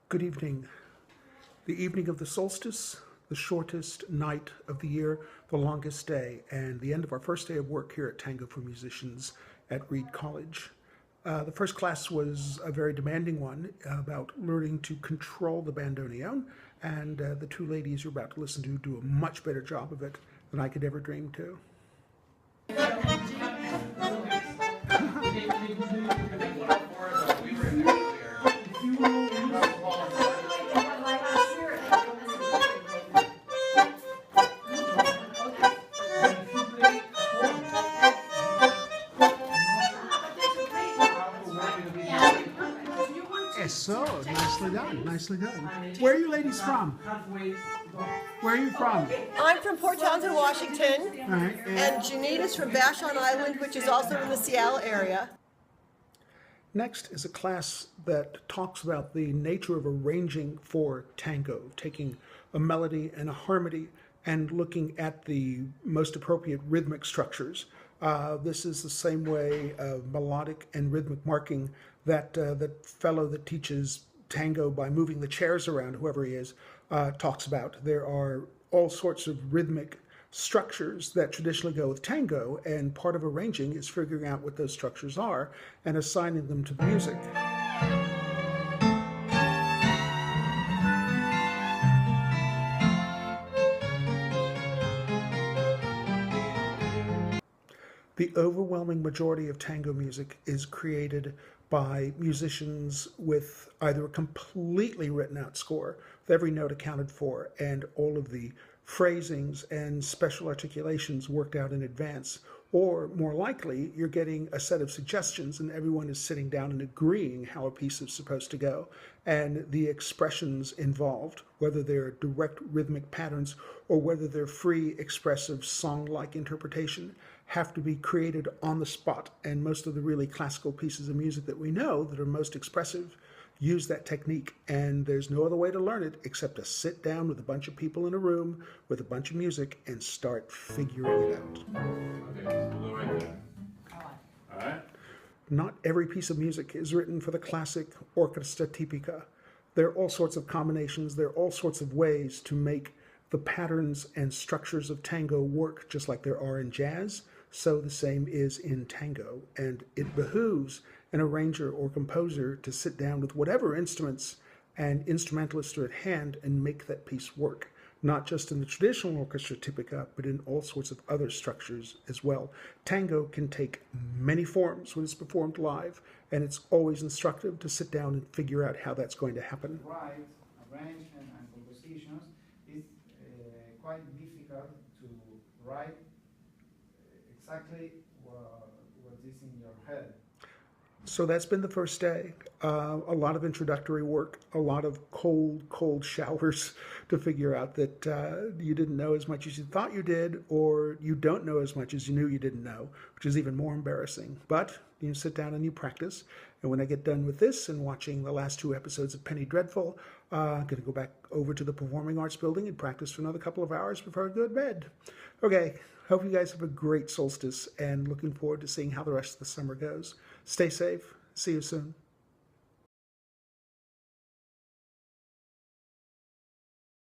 Good evening. The evening of the solstice, the shortest night of the year, the longest day, and the end of our first day of work here at Tango for Musicians at Reed College. The first class was a very demanding one about learning to control the bandoneon, and the two ladies you're about to listen to do a much better job of it than I could ever dream to. So, nicely done, nicely done. Where are you ladies from? Where are you from? I'm from Port Townsend, Washington, All right. and Janita's from Vashon Island, which is also in the Seattle area. Next is a class that talks about the nature of arranging for tango, taking a melody and a harmony and looking at the most appropriate rhythmic structures. This is the same way of melodic and rhythmic marking that that fellow that teaches tango by moving the chairs around, whoever he is, talks about. There are all sorts of rhythmic structures that traditionally go with tango, and part of arranging is figuring out what those structures are and assigning them to the music. The overwhelming majority of tango music is created by musicians with either a completely written out score, with every note accounted for, and all of the phrasings and special articulations worked out in advance. Or more likely, you're getting a set of suggestions and everyone is sitting down and agreeing how a piece is supposed to go. And the expressions involved, whether they're direct rhythmic patterns or whether they're free, expressive, song-like interpretation, have to be created on the spot. And most of the really classical pieces of music that we know that are most expressive use that technique, and there's no other way to learn it except to sit down with a bunch of people in a room with a bunch of music and start figuring it out. Okay, we'll go right there. All right. Not every piece of music is written for the classic orchestra tipica. There are all sorts of combinations, there are all sorts of ways to make the patterns and structures of tango work just like there are in jazz. So the same is in tango, and it behooves an arranger or composer to sit down with whatever instruments and instrumentalists are at hand and make that piece work, not just in the traditional orchestra tipica, but in all sorts of other structures as well. Tango can take many forms when it's performed live, and it's always instructive to sit down and figure out how that's going to happen. Write arrangement and compositions is quite difficult to write exactly what is in your head. So that's been the first day. A lot of introductory work, a lot of cold showers to figure out that you didn't know as much as you thought you did, or you don't know as much as you knew you didn't know, which is even more embarrassing. But you sit down and you practice. And when I get done with this and watching the last 2 episodes of Penny Dreadful, I'm going to go back over to the Performing Arts Building and practice for another couple of hours before I go to bed. Okay, hope you guys have a great solstice and looking forward to seeing how the rest of the summer goes. Stay safe. See you soon.